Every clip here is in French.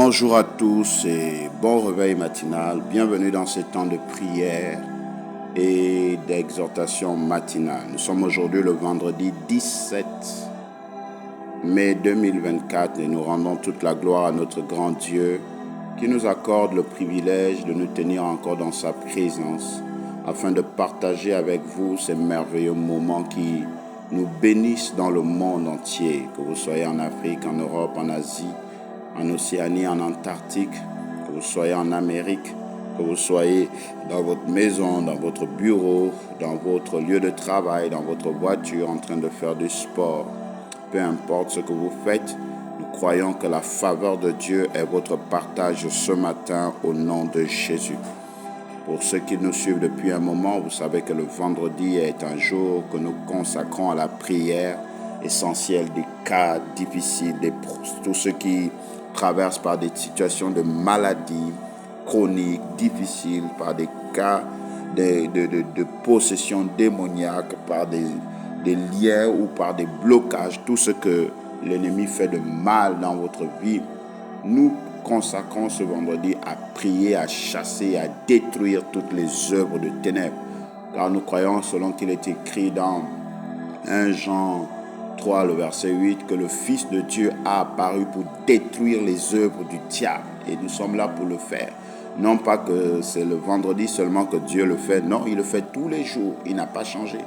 Bonjour à tous et bon réveil matinal. Bienvenue dans ce temps de prière et d'exhortation matinale. Nous sommes aujourd'hui le vendredi 17 mai 2024 et nous rendons toute la gloire à notre grand Dieu qui nous accorde le privilège de nous tenir encore dans sa présence afin de partager avec vous ces merveilleux moments qui nous bénissent dans le monde entier, que vous soyez en Afrique, en Europe, en Asie, en Océanie, en Antarctique, que vous soyez en Amérique, que vous soyez dans votre maison, dans votre bureau, dans votre lieu de travail, dans votre voiture, en train de faire du sport. Peu importe ce que vous faites, nous croyons que la faveur de Dieu est votre partage ce matin au nom de Jésus. Pour ceux qui nous suivent depuis un moment, vous savez que le vendredi est un jour que nous consacrons à la prière essentielle des cas difficiles, tous ceux qui traversent par des situations de maladie chronique, difficiles, par des cas de possession démoniaque, par des liens ou par des blocages, tout ce que l'ennemi fait de mal dans votre vie. Nous consacrons ce vendredi à prier, à chasser, à détruire toutes les œuvres de ténèbres. Car nous croyons, selon qu'il est écrit dans 1 Jean 3, le verset 8, que le Fils de Dieu a apparu pour détruire les œuvres du diable. Et nous sommes là pour le faire. Non pas que c'est le vendredi seulement que Dieu le fait. Non, il le fait tous les jours. Il n'a pas changé.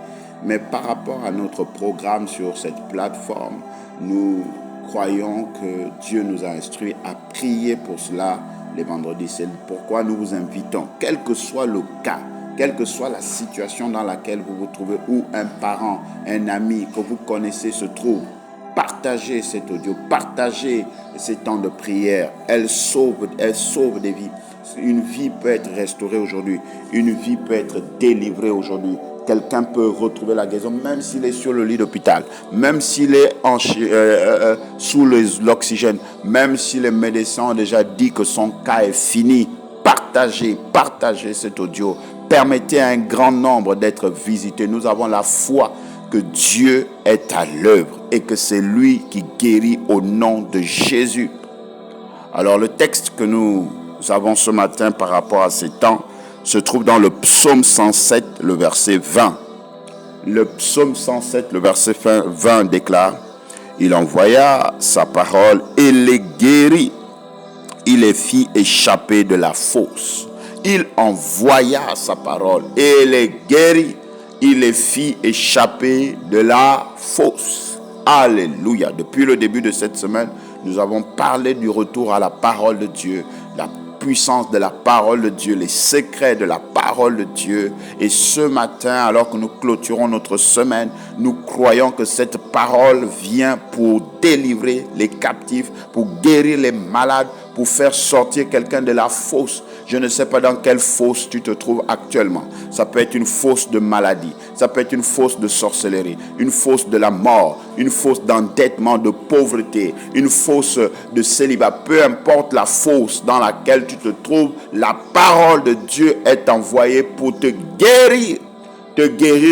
Mais par rapport à notre programme sur cette plateforme, nous croyons que Dieu nous a instruits à prier pour cela les vendredis. C'est pourquoi nous vous invitons, quel que soit le cas, quelle que soit la situation dans laquelle vous vous trouvez, ou un parent, un ami que vous connaissez se trouve, partagez cet audio, partagez ces temps de prière. Elle sauve des vies. Une vie peut être restaurée aujourd'hui. Une vie peut être délivrée aujourd'hui. Quelqu'un peut retrouver la guérison, même s'il est sur le lit d'hôpital, même s'il est sous l'oxygène, même si les médecins ont déjà dit que son cas est fini. Partagez cet audio. Permettez à un grand nombre d'être visités. Nous avons la foi que Dieu est à l'œuvre et que c'est lui qui guérit au nom de Jésus. Alors le texte que nous avons ce matin par rapport à ces temps se trouve dans le psaume 107, le verset 20. Le psaume 107, le verset 20 déclare: Il envoya sa parole et les guérit. Il les fit échapper de la fosse. Il envoya sa parole et les guérit. Il les fit échapper de la fosse. Alléluia. Depuis le début de cette semaine, nous avons parlé du retour à la parole de Dieu, la puissance de la parole de Dieu, les secrets de la parole de Dieu. Et ce matin, alors que nous clôturons notre semaine, nous croyons que cette parole vient pour délivrer les captifs, pour guérir les malades, pour faire sortir quelqu'un de la fosse. Je ne sais pas dans quelle fosse tu te trouves actuellement. Ça peut être une fosse de maladie, ça peut être une fosse de sorcellerie, une fosse de la mort, une fosse d'endettement, de pauvreté, une fosse de célibat. Peu importe la fosse dans laquelle tu te trouves, la parole de Dieu est envoyée pour te guérir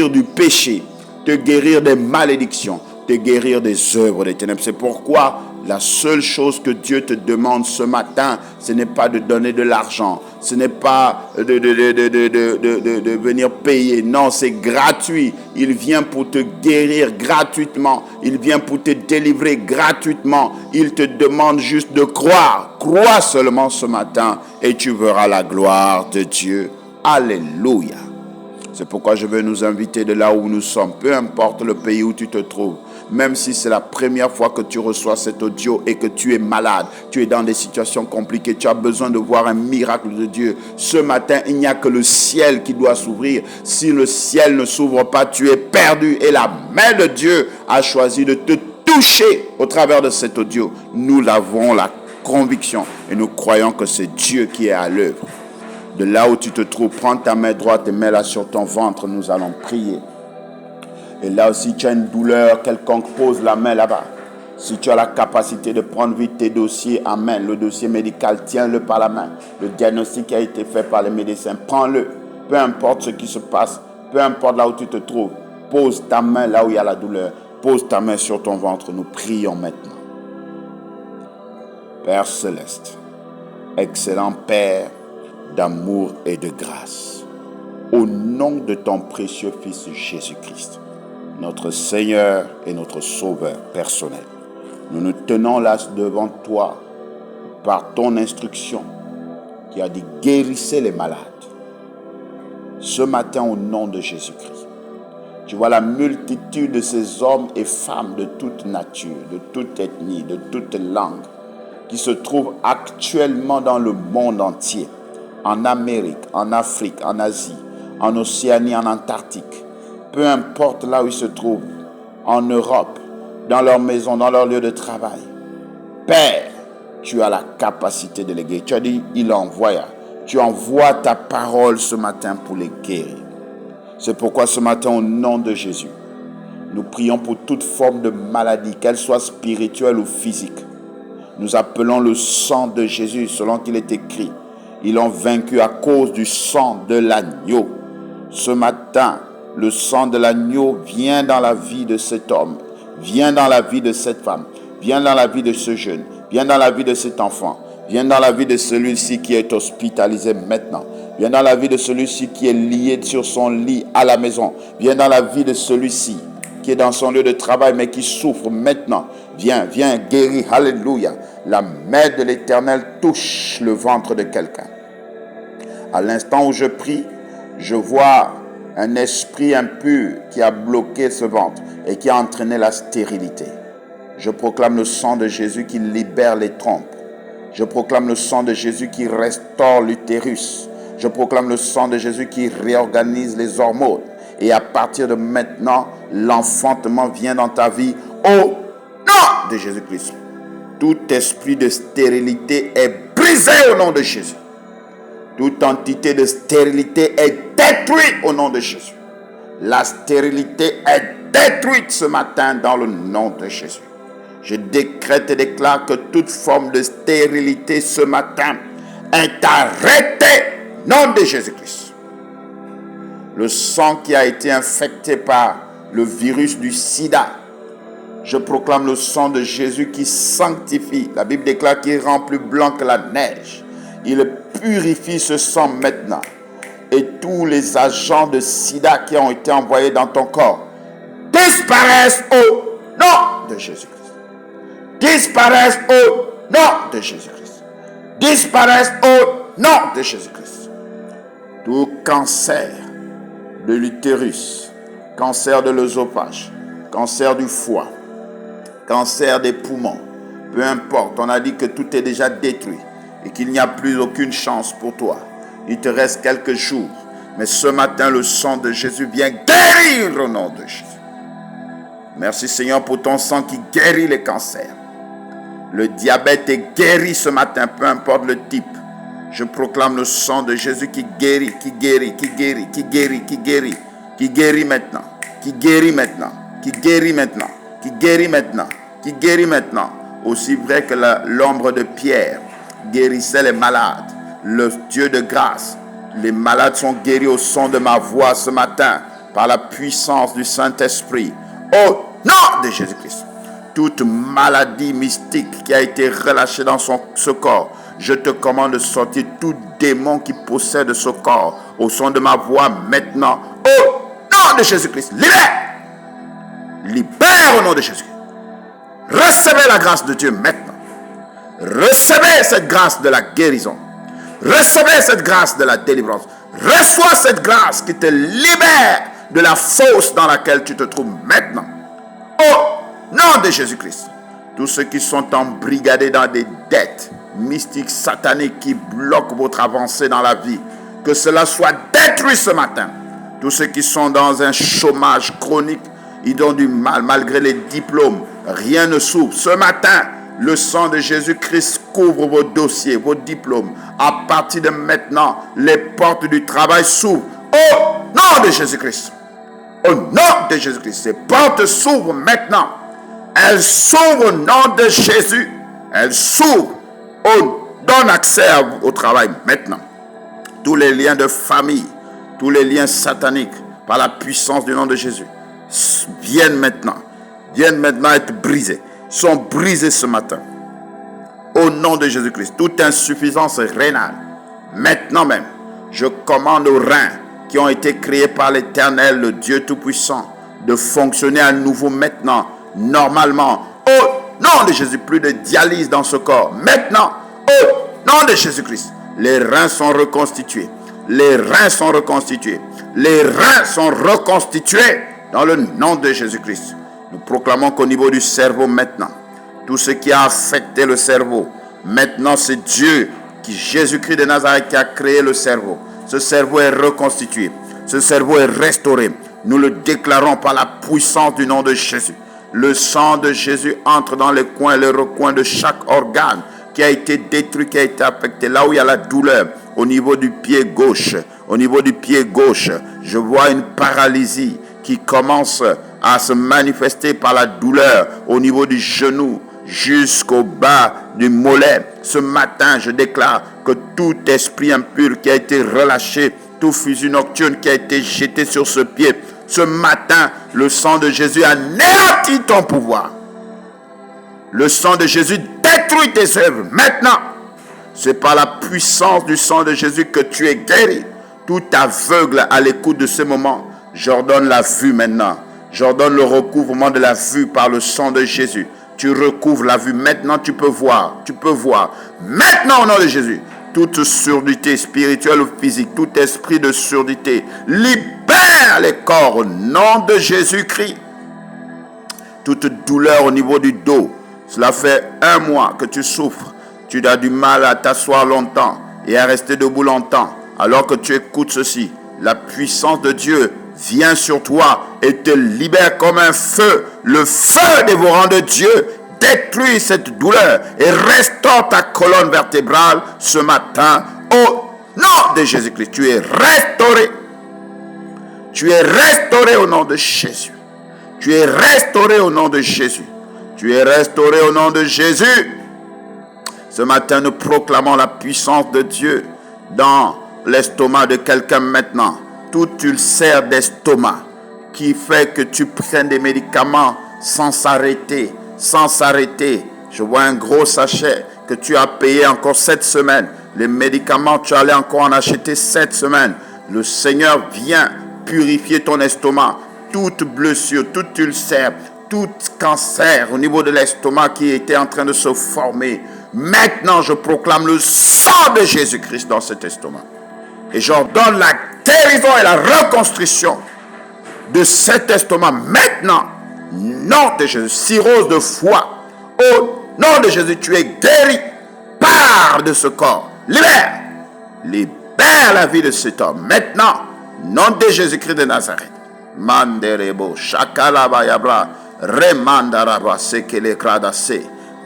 du péché, te guérir des malédictions, te guérir des œuvres des ténèbres. C'est pourquoi la seule chose que Dieu te demande ce matin, ce n'est pas de donner de l'argent, ce n'est pas de venir payer. Non, c'est gratuit. Il vient pour te guérir gratuitement. Il vient pour te délivrer gratuitement. Il te demande juste de croire. Crois seulement ce matin et tu verras la gloire de Dieu. Alléluia. C'est pourquoi je veux nous inviter de là où nous sommes, peu importe le pays où tu te trouves. Même si c'est la première fois que tu reçois cet audio et que tu es malade, tu es dans des situations compliquées, tu as besoin de voir un miracle de Dieu. Ce matin, il n'y a que le ciel qui doit s'ouvrir. Si le ciel ne s'ouvre pas, tu es perdu. Et la main de Dieu a choisi de te toucher au travers de cet audio. Nous avons la conviction et nous croyons que c'est Dieu qui est à l'œuvre. De là où tu te trouves, prends ta main droite et mets-la sur ton ventre, nous allons prier. Et là aussi, tu as une douleur quelconque, pose la main là-bas. Si tu as la capacité de prendre vite tes dossiers en main, le dossier médical, tiens-le par la main. Le diagnostic qui a été fait par les médecins, prends-le. Peu importe ce qui se passe, peu importe là où tu te trouves, pose ta main là où il y a la douleur. Pose ta main sur ton ventre, nous prions maintenant. Père Céleste, excellent Père d'amour et de grâce. Au nom de ton précieux Fils Jésus-Christ, notre Seigneur et notre Sauveur personnel, nous nous tenons là devant toi par ton instruction qui a dit guérissez les malades. Ce matin, au nom de Jésus-Christ, tu vois la multitude de ces hommes et femmes de toute nature, de toute ethnie, de toute langue, qui se trouvent actuellement dans le monde entier, en Amérique, en Afrique, en Asie, en Océanie, en Antarctique, peu importe là où ils se trouvent, en Europe, dans leur maison, dans leur lieu de travail. Père, tu as la capacité de les guérir. Tu as dit, il envoie. Tu envoies ta parole ce matin pour les guérir. C'est pourquoi ce matin, au nom de Jésus, nous prions pour toute forme de maladie, qu'elle soit spirituelle ou physique. Nous appelons le sang de Jésus, selon qu'il est écrit. Ils l'ont vaincu à cause du sang de l'agneau. Ce matin, le sang de l'agneau vient dans la vie de cet homme, vient dans la vie de cette femme, vient dans la vie de ce jeune, vient dans la vie de cet enfant, vient dans la vie de celui-ci qui est hospitalisé maintenant, vient dans la vie de celui-ci qui est lié sur son lit à la maison, vient dans la vie de celui-ci qui est dans son lieu de travail mais qui souffre maintenant. Viens, guéris, alléluia. La main de l'Éternel touche le ventre de quelqu'un. À l'instant où je prie, je vois un esprit impur qui a bloqué ce ventre et qui a entraîné la stérilité. Je proclame le sang de Jésus qui libère les trompes. Je proclame le sang de Jésus qui restaure l'utérus. Je proclame le sang de Jésus qui réorganise les hormones. Et à partir de maintenant, l'enfantement vient dans ta vie au nom de Jésus-Christ. Tout esprit de stérilité est brisé au nom de Jésus. Toute entité de stérilité est détruite au nom de Jésus. La stérilité est détruite ce matin dans le nom de Jésus. Je décrète et déclare que toute forme de stérilité ce matin est arrêtée au nom de Jésus-Christ. Le sang qui a été infecté par le virus du sida, je proclame le sang de Jésus qui sanctifie. La Bible déclare qu'il rend plus blanc que la neige. Il purifie ce sang maintenant. Et tous les agents de sida qui ont été envoyés dans ton corps disparaissent au nom de Jésus-Christ. Disparaissent au nom de Jésus-Christ. Disparaissent au nom de Jésus-Christ. Tout cancer de l'utérus, cancer de l'œsophage, cancer du foie, cancer des poumons, peu importe, on a dit que tout est déjà détruit et qu'il n'y a plus aucune chance pour toi. Il te reste quelques jours, mais ce matin, le sang de Jésus vient guérir au nom de Jésus. Merci Seigneur pour ton sang qui guérit les cancers. Le diabète est guéri ce matin, peu importe le type. Je proclame le sang de Jésus qui guérit, qui guérit, qui guérit, qui guérit, qui guérit, qui guérit maintenant, qui guérit maintenant, qui guérit maintenant, qui guérit maintenant, qui guérit maintenant. Aussi vrai que l'ombre de Pierre guérissait les malades, le Dieu de grâce, les malades sont guéris au son de ma voix ce matin par la puissance du Saint-Esprit. Au nom de Jésus-Christ. Toute maladie mystique qui a été relâchée dans ce corps, je te commande de sortir tout démon qui possède ce corps au son de ma voix maintenant. Au nom de Jésus-Christ. Libère. Libère au nom de Jésus-Christ. Recevez la grâce de Dieu maintenant. Recevez cette grâce de la guérison. Recevez cette grâce de la délivrance. Reçois cette grâce qui te libère de la fosse dans laquelle tu te trouves maintenant. Au nom de Jésus-Christ. Tous ceux qui sont embrigadés dans des dettes mystiques, sataniques qui bloquent votre avancée dans la vie, que cela soit détruit ce matin. Tous ceux qui sont dans un chômage chronique, ils ont du mal malgré les diplômes. Rien ne s'ouvre. Ce matin, le sang de Jésus-Christ couvre vos dossiers, vos diplômes. À partir de maintenant, les portes du travail s'ouvrent. Au nom de Jésus-Christ. Au nom de Jésus-Christ. Ces portes s'ouvrent maintenant. Elles s'ouvrent au nom de Jésus. Elles s'ouvrent. Donne accès au travail maintenant. Tous les liens de famille, tous les liens sataniques, par la puissance du nom de Jésus, viennent maintenant être brisés. Sont brisés ce matin. Au nom de Jésus-Christ, toute insuffisance rénale, maintenant même, je commande aux reins qui ont été créés par l'Éternel, le Dieu Tout-Puissant, de fonctionner à nouveau maintenant, normalement. Au nom de Jésus, plus de dialyse dans ce corps. Maintenant, au nom de Jésus-Christ, les reins sont reconstitués. Les reins sont reconstitués. Les reins sont reconstitués dans le nom de Jésus-Christ. Nous proclamons qu'au niveau du cerveau maintenant, tout ce qui a affecté le cerveau, maintenant c'est Dieu, Jésus-Christ de Nazareth, qui a créé le cerveau. Ce cerveau est reconstitué. Ce cerveau est restauré. Nous le déclarons par la puissance du nom de Jésus. Le sang de Jésus entre dans les coins et les recoins de chaque organe qui a été détruit, qui a été affecté. Là où il y a la douleur, au niveau du pied gauche, au niveau du pied gauche, je vois une paralysie qui commence à se manifester par la douleur au niveau du genou jusqu'au bas du mollet. Ce matin, je déclare que tout esprit impur qui a été relâché, tout fusil nocturne qui a été jeté sur ce pied, ce matin, le sang de Jésus anéantit ton pouvoir. Le sang de Jésus détruit tes œuvres. Maintenant, c'est par la puissance du sang de Jésus que tu es guéri. Tout aveugle à l'écoute de ce moment, j'ordonne la vue maintenant. J'ordonne le recouvrement de la vue par le sang de Jésus. Tu recouvres la vue. Maintenant, tu peux voir. Tu peux voir. Maintenant, au nom de Jésus, toute surdité spirituelle ou physique, tout esprit de surdité, libère les corps au nom de Jésus-Christ. Toute douleur au niveau du dos, cela fait 1 mois que tu souffres. Tu as du mal à t'asseoir longtemps et à rester debout longtemps. Alors que tu écoutes ceci, la puissance de Dieu vient sur toi et te libère comme un feu. Le feu dévorant de Dieu détruit cette douleur et restaure ta colonne vertébrale ce matin. Au nom de Jésus-Christ, tu es restauré. Tu es restauré au nom de Jésus. Tu es restauré au nom de Jésus. Tu es restauré au nom de Jésus. Ce matin, nous proclamons la puissance de Dieu dans l'estomac de quelqu'un maintenant. Tout ulcère d'estomac qui fait que tu prennes des médicaments sans s'arrêter. Sans s'arrêter. Je vois un gros sachet que tu as payé encore 7 semaines. Les médicaments, tu allais encore en acheter 7 semaines. Le Seigneur vient purifier ton estomac. Toute blessure, tout ulcère, tout cancer au niveau de l'estomac qui était en train de se former. Maintenant, je proclame le sang de Jésus-Christ dans cet estomac. Et j'ordonne la guérison et la reconstruction de cet estomac. Maintenant, nom de Jésus, cirrhose de foie. Au nom de Jésus, tu es guéri. Pars de ce corps. Libère. Libère la vie de cet homme. Maintenant, nom de Jésus-Christ de Nazareth. Manderebo, Shakalabayabra, Remandaraba, Sekele Kradase,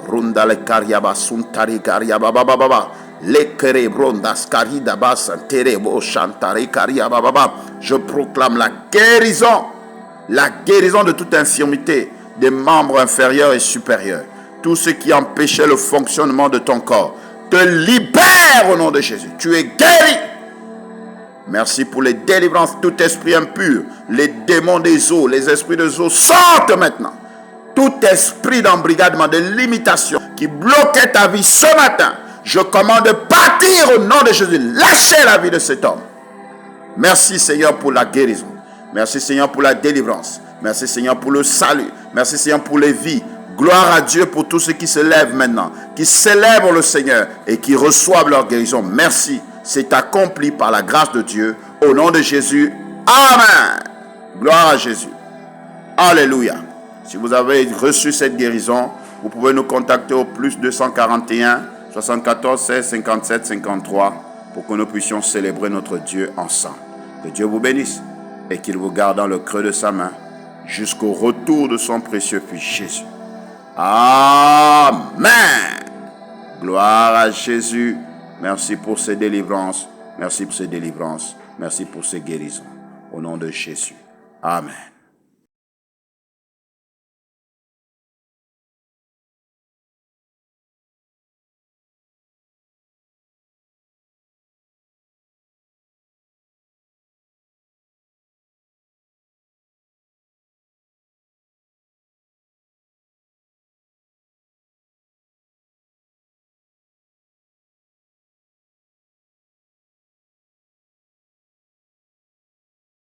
Rundale Karyaba, Suntari Karyaba, Baba, Lekere Brondas Karidaba, Santerebo, Shantari Karyaba, Baba. Je proclame la guérison de toute infirmité des membres inférieurs et supérieurs. Tout ce qui empêchait le fonctionnement de ton corps te libère au nom de Jésus. Tu es guéri. Merci pour les délivrances. Tout esprit impur, les démons des eaux, les esprits des eaux sortent maintenant. Tout esprit d'embrigadement, de limitation qui bloquait ta vie ce matin, je commande de partir au nom de Jésus. Lâchez la vie de cet homme. Merci Seigneur pour la guérison. Merci Seigneur pour la délivrance. Merci Seigneur pour le salut. Merci Seigneur pour les vies. Gloire à Dieu pour tous ceux qui se lèvent maintenant, qui célèbrent le Seigneur et qui reçoivent leur guérison. Merci. C'est accompli par la grâce de Dieu. Au nom de Jésus. Amen. Gloire à Jésus. Alléluia. Si vous avez reçu cette guérison, vous pouvez nous contacter au plus 241 74 16 57 53 pour que nous puissions célébrer notre Dieu ensemble. Que Dieu vous bénisse et qu'il vous garde dans le creux de sa main jusqu'au retour de son précieux Fils Jésus. Amen. Gloire à Jésus. Merci pour ces délivrances. Merci pour ces délivrances. Merci pour ces guérisons. Au nom de Jésus. Amen.